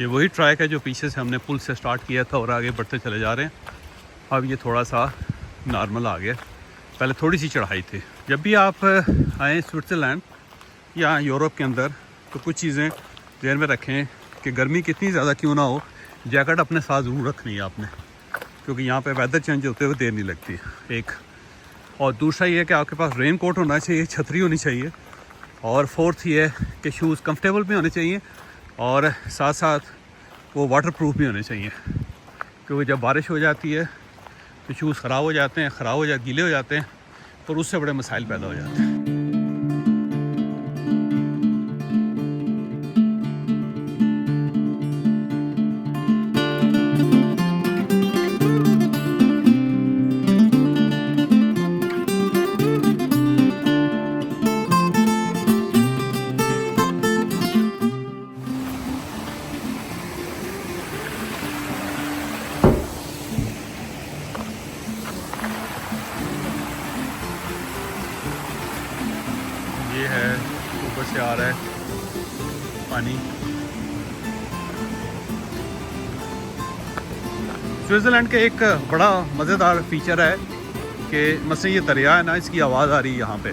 ये वही ट्रैक है जो पीछे से हमने पुल से स्टार्ट किया था और आगे बढ़ते चले जा रहे हैं। अब ये थोड़ा सा नॉर्मल आ गया, पहले थोड़ी सी चढ़ाई थी। जब भी आप आएँ स्विट्ज़रलैंड या यूरोप के अंदर तो कुछ चीज़ें ध्यान में रखें कि गर्मी कितनी ज़्यादा क्यों ना हो, जैकेट अपने साथ ज़रूर रखनी है आपने, क्योंकि यहाँ पे वेदर चेंज होते हुए देर नहीं लगती एक। और दूसरा ये है कि आपके पास रेन कोट होना चाहिए, छतरी होनी चाहिए। और फोर्थ ये है कि शूज़ कंफर्टेबल भी होने चाहिए और साथ साथ वो वाटर प्रूफ भी होने चाहिए, क्योंकि जब बारिश हो जाती है तो शूज़ ख़राब हो जाते हैं, गीले हो जाते हैं और उससे बड़े मसाइल पैदा हो जाते हैं। ये है ऊपर से आ रहा है पानी। स्विट्ज़रलैंड के एक बड़ा मज़ेदार फीचर है कि मसलन ये दरिया है ना, इसकी आवाज़ आ रही है यहाँ पे।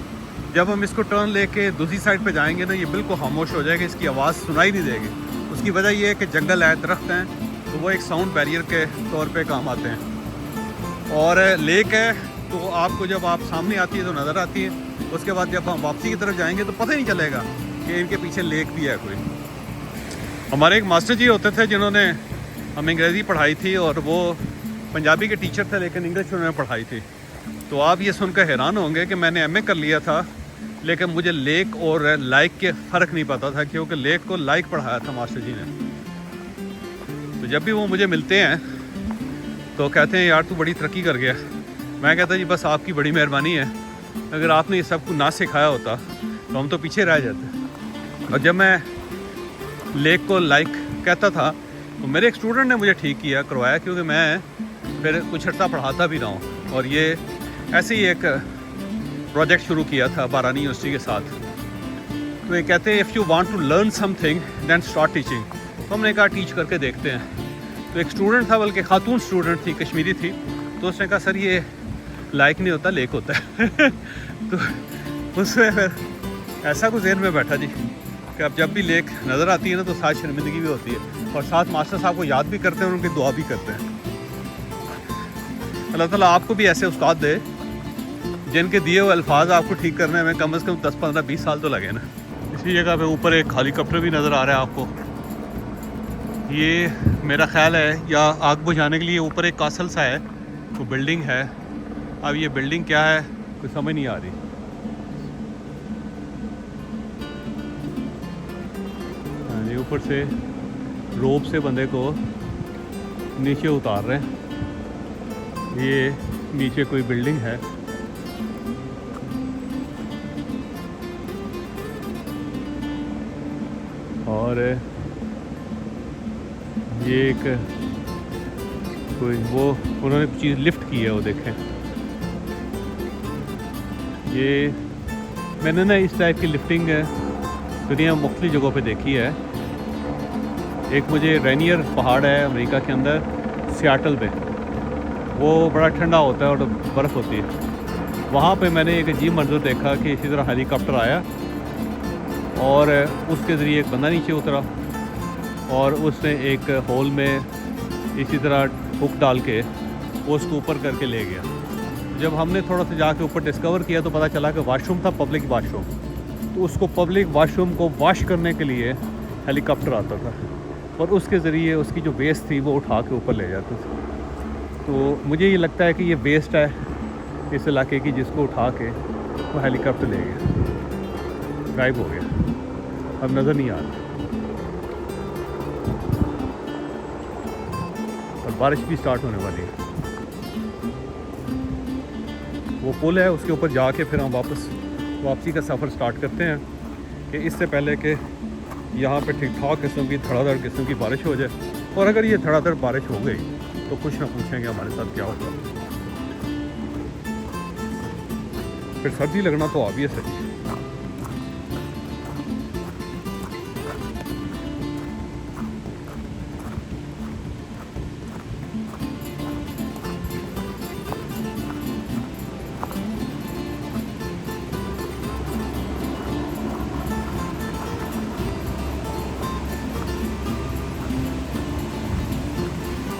जब हम इसको टर्न लेके दूसरी साइड पे जाएंगे ना, ये बिल्कुल खामोश हो जाएगा, इसकी आवाज़ सुनाई नहीं देगी। उसकी वजह ये है कि जंगल है, दरख्त हैं, तो वो एक साउंड बैरियर के तौर पे काम आते हैं। और लेक है तो आपको जब आप सामने आती है तो नज़र आती है, उसके बाद जब हम वापसी की तरफ जाएंगे तो पता ही नहीं चलेगा कि इनके पीछे लेक भी है कोई। हमारे एक मास्टर जी होते थे जिन्होंने हमें अंग्रेज़ी पढ़ाई थी और वो पंजाबी के टीचर थे, लेकिन इंग्लिश उन्होंने पढ़ाई थी। तो आप ये सुनकर हैरान होंगे कि मैंने एमए कर लिया था, लेकिन मुझे लेक और लाइक के फ़र्क नहीं पता था, क्योंकि लेक को लाइक पढ़ाया था मास्टर जी ने। तो जब भी वो मुझे मिलते हैं तो कहते हैं यार तू बड़ी तरक्की कर गया। मैं कहता जी बस आपकी बड़ी मेहरबानी है, अगर आपने ये सब कुछ ना सिखाया होता तो हम तो पीछे रह जाते। और जब मैं लेक को लाइक कहता था तो मेरे एक स्टूडेंट ने मुझे ठीक किया, करवाया, क्योंकि मैं फिर कुछ अर्सा पढ़ाता भी रहा हूँ। और ये ऐसे ही एक प्रोजेक्ट शुरू किया था बारानी यूनिवर्सिटी के साथ। तो ये कहते हैं if you want to learn something then start teaching. तो हमने कहा टीच करके देखते हैं। तो एक स्टूडेंट था, बल्कि खातून स्टूडेंट थी, कश्मीरी थी, तो उसने कहा सर ये लाइक नहीं होता, लेक होता है। तो उसमें फिर ऐसा कुछ ज़हन में बैठा जी कि अब जब भी लेक नज़र आती है ना तो साथ शर्मिंदगी भी होती है और साथ मास्टर साहब को याद भी करते हैं और उनकी दुआ भी करते हैं। अल्लाह ताला आपको भी ऐसे उस्ताद दे जिनके दिए हुए अल्फाज आपको ठीक करने में कम से कम 10, 15, 20 साल तो लगे ना। इसी जगह पे ऊपर एक हेलीकॉप्टर भी नज़र आ रहा है आपको। ये मेरा ख्याल है या आग बुझाने के लिए ऊपर एक कासल सा है, वो बिल्डिंग है। अब ये बिल्डिंग क्या है कुछ समझ नहीं आ रही। ये ऊपर से रोप से बंदे को नीचे उतार रहे हैं। ये नीचे कोई बिल्डिंग है। और ये एक कोई वो उन्होंने चीज़ लिफ्ट की है, वो देखें। ये मैंने ना इस टाइप की लिफ्टिंग दुनिया में मुख्तलिफ जगहों पे देखी है। एक मुझे रेनियर पहाड़ है अमेरिका के अंदर, सियाटल पे, वो बड़ा ठंडा होता है और बर्फ़ होती है। वहाँ पे मैंने एक अजीब मंजर देखा कि इसी तरह हेलीकॉप्टर आया और उसके ज़रिए एक बंदा नीचे उतरा और उसने एक होल में इसी तरह हुक डाल के वो उसको ऊपर करके ले गया। जब हमने थोड़ा सा जाके ऊपर डिस्कवर किया तो पता चला कि वाशरूम था, पब्लिक वाशरूम। तो उसको पब्लिक वाशरूम को वॉश करने के लिए हेलीकॉप्टर आता था और उसके ज़रिए उसकी जो वेस्ट थी वो उठा के ऊपर ले जाता था। तो मुझे ये लगता है कि ये वेस्ट है इस इलाके की, जिसको उठा के वो हेलीकॉप्टर ले गया, गायब हो गया, अब नज़र नहीं आ रहा। और बारिश भी स्टार्ट होने वाली है। वो पुल है, उसके ऊपर जाके फिर हम वापसी का सफ़र स्टार्ट करते हैं कि इससे पहले कि यहाँ पे ठीक ठाक किस्म की धड़ाधड़ किस्म की बारिश हो जाए। और अगर ये धड़ाधड़ बारिश हो गई तो कुछ ना पूछेंगे हमारे साथ क्या होगा। फिर सर्दी लगना तो ऑब्वियस है।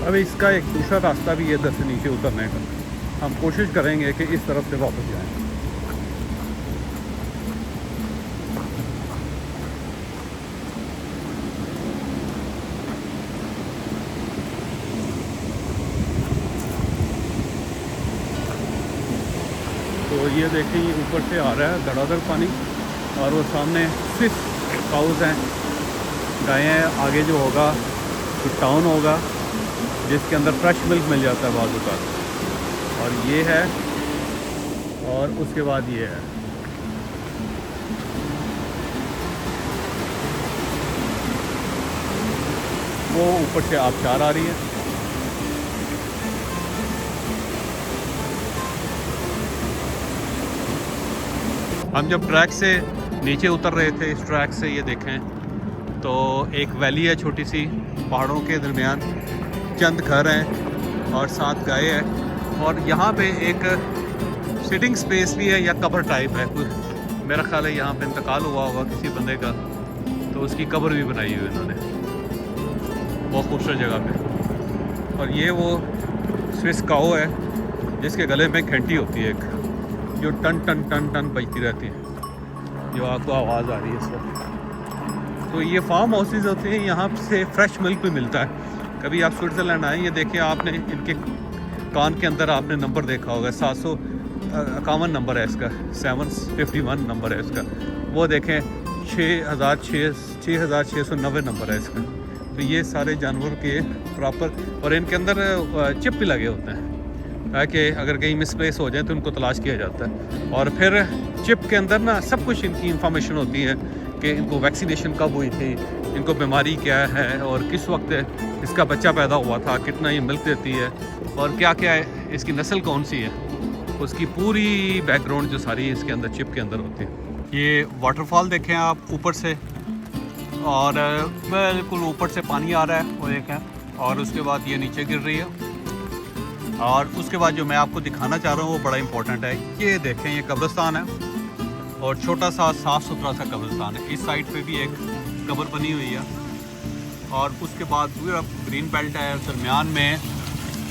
अभी इसका एक दूसरा रास्ता भी है इधर से नीचे उतरने का। हम कोशिश करेंगे कि इस तरफ से वापस जाएं। तो ये देखें, ये ऊपर से आ रहा है धड़ाधड़ पानी, और वो सामने स्विस काउस हैं, गायें हैं। आगे जो होगा तो टाउन होगा जिसके अंदर फ्रेश मिल्क मिल जाता है बाजू का, और ये है, और उसके बाद ये है। वो ऊपर से आबशार आ रही है। हम जब ट्रैक से नीचे उतर रहे थे, इस ट्रैक से ये देखें तो एक वैली है छोटी सी, पहाड़ों के दरमियान चंद घर हैं और 7 गायें हैं, और यहाँ पे एक सिटिंग स्पेस भी है या कब्र टाइप है कुछ। मेरा ख्याल है यहाँ पे इंतकाल हुआ होगा किसी बंदे का, तो उसकी कब्र भी बनाई हुई इन्होंने, बहुत खूबसूरत जगह पे। और ये वो स्विस काऊ है जिसके गले में घंटी होती है एक, जो टन टन टन टन बजती रहती है, जो आपको आवाज़ आ रही है इस वक्त। तो ये फार्म हाउसेज होते हैं, यहाँ से फ्रेश मिल्क भी मिलता है। कभी आप स्विट्ज़रलैंड आए, ये देखें, आपने इनके कान के अंदर आपने नंबर देखा होगा, 751 नंबर है इसका, 751 नंबर है इसका। वो देखें 6690 नंबर है इसका। तो ये सारे जानवर के प्रॉपर, और इनके अंदर चिप भी लगे होते हैं ताकि अगर कहीं मिसप्लेस हो जाए तो उनको तलाश किया जाता है। और फिर चिप के अंदर ना सब कुछ इनकी इंफॉर्मेशन होती है कि इनको वैक्सीनेशन कब हुई थी, इनको बीमारी क्या है, और किस वक्त इसका बच्चा पैदा हुआ था, कितना ये मिल्क देती है, और क्या क्या है, इसकी नस्ल कौन सी है, उसकी पूरी बैकग्राउंड जो सारी इसके अंदर चिप के अंदर होती है। ये वाटरफॉल देखें आप ऊपर से, और बिल्कुल ऊपर से पानी आ रहा है वो देखें, और उसके बाद ये नीचे गिर रही है। और उसके बाद जो मैं आपको दिखाना चाह रहा हूँ वो बड़ा इंपॉर्टेंट है। ये देखें, ये कब्रिस्तान है, और छोटा सा साफ़ सुथरा सा कब्रिस्तान है। इस साइड पे भी एक कब्र बनी हुई है, और उसके बाद पूरा ग्रीन बेल्ट है, दरमियान में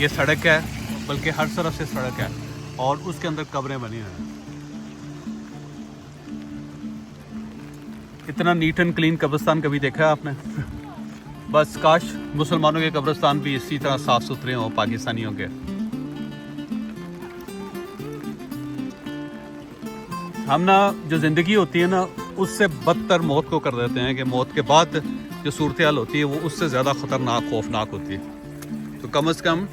ये सड़क है, बल्कि हर तरफ से सड़क है, और उसके अंदर कब्रें बनी हुई हैं। इतना नीट एंड क्लीन कब्रिस्तान कभी देखा है आपने? बस काश मुसलमानों के कब्रिस्तान भी इसी तरह साफ़ सुथरे हों पाकिस्तानियों के। हम ना जो ज़िंदगी होती है ना, उससे बदतर मौत को कर देते हैं कि मौत के बाद जो सूरत हाल होती है वो उससे ज़्यादा ख़तरनाक, खौफनाक होती है। तो कम से कम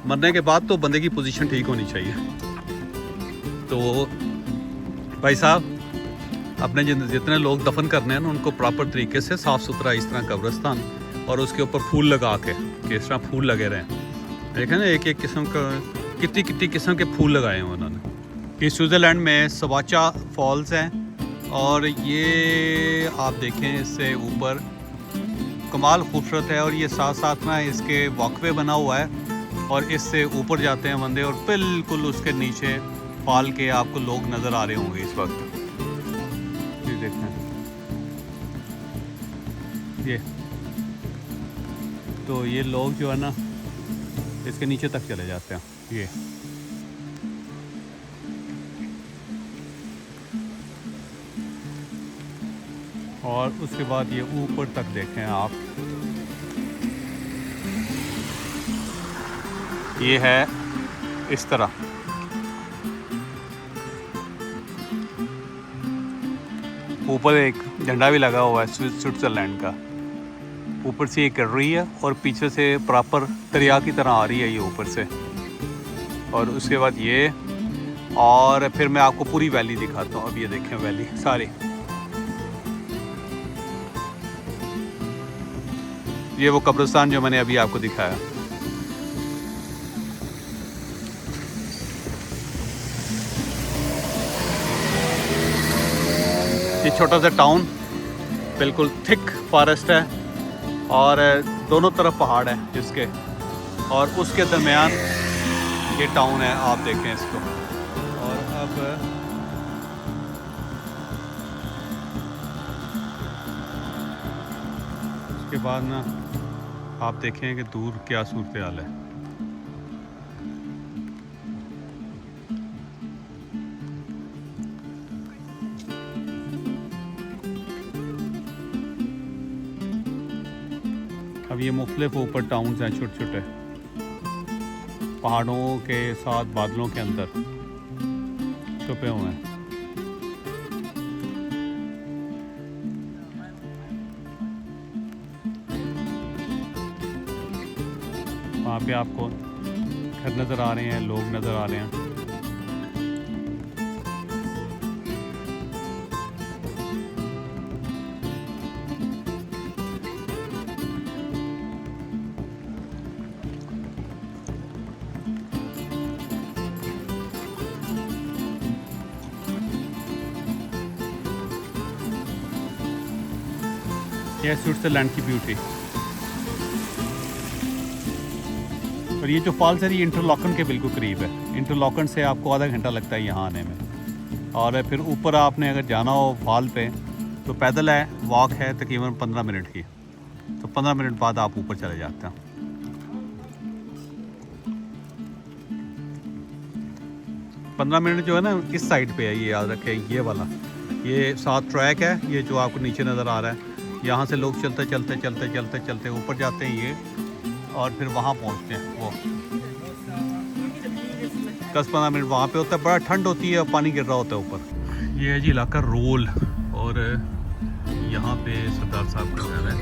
मरने के बाद तो बंदे की पोजीशन ठीक होनी चाहिए। तो भाई साहब, अपने जितने लोग दफन करने हैं ना, उनको प्रॉपर तरीके से साफ़ सुथरा इस तरह कब्रिस्तान, और उसके ऊपर फूल लगा के कि इस तरह फूल लगे रहें। देखें ना, एक एक किस्म का, कितनी किस्म के फूल लगाए हैं उन्होंने। ये स्विट्ज़रलैंड में सवाचा फॉल्स हैं, और ये आप देखें इससे ऊपर कमाल खूबसूरत है, और ये साथ साथ में इसके वॉकवे बना हुआ है, और इससे ऊपर जाते हैं बंदे, और बिल्कुल उसके नीचे फॉल के आपको लोग नज़र आ रहे होंगे इस वक्त। ये देखें, ये तो ये लोग जो है ना इसके नीचे तक चले जाते हैं। ये और उसके बाद ये ऊपर तक देखें आप, ये है इस तरह। ऊपर एक झंडा भी लगा हुआ है स्विट्ज़रलैंड का, ऊपर से ये कर रही है, और पीछे से प्रॉपर दरिया की तरह आ रही है ये ऊपर से। और उसके बाद ये, और फिर मैं आपको पूरी वैली दिखाता हूँ। अब ये देखें वैली सारी, ये वो कब्रिस्तान जो मैंने अभी आपको दिखाया। ये छोटा सा टाउन, बिल्कुल थिक फॉरेस्ट है, और दोनों तरफ पहाड़ है जिसके, और उसके दरमियान ये टाउन है। आप देखें इसको। और अब उसके बाद ना आप देखें कि दूर क्या सूरत हाल है। अब ये मुख्तलिफ ऊपर टाउन्स हैं छोटे छोटे, पहाड़ों के साथ बादलों के अंदर छुपे हुए हैं। वहाँ पे आपको घर नज़र आ रहे हैं, लोग नज़र आ रहे हैं। यह स्विट्ज़रलैंड की ब्यूटी। और ये जो फॉल्स है ये इंटरलॉकन के बिल्कुल करीब है। इंटरलॉकन से आपको आधा घंटा लगता है यहाँ आने में। और फिर ऊपर आपने अगर जाना हो फॉल पे तो पैदल है, वॉक है तकरीबन 15 मिनट की। तो 15 मिनट बाद आप ऊपर चले जाते हैं। 15 मिनट जो है ना किस साइड पे है ये याद रखें, ये वाला, ये साथ ट्रैक है, ये जो आपको नीचे नज़र आ रहा है। यहाँ से लोग चलते चलते चलते चलते चलते ऊपर जाते हैं ये, और फिर वहाँ पहुँचते हैं। वो 10-15 मिनट वहाँ पे होता है, बड़ा ठंड होती है और पानी गिर रहा होता है ऊपर। ये है जी इलाका रोल, और यहाँ पे सरदार साहब का घर है।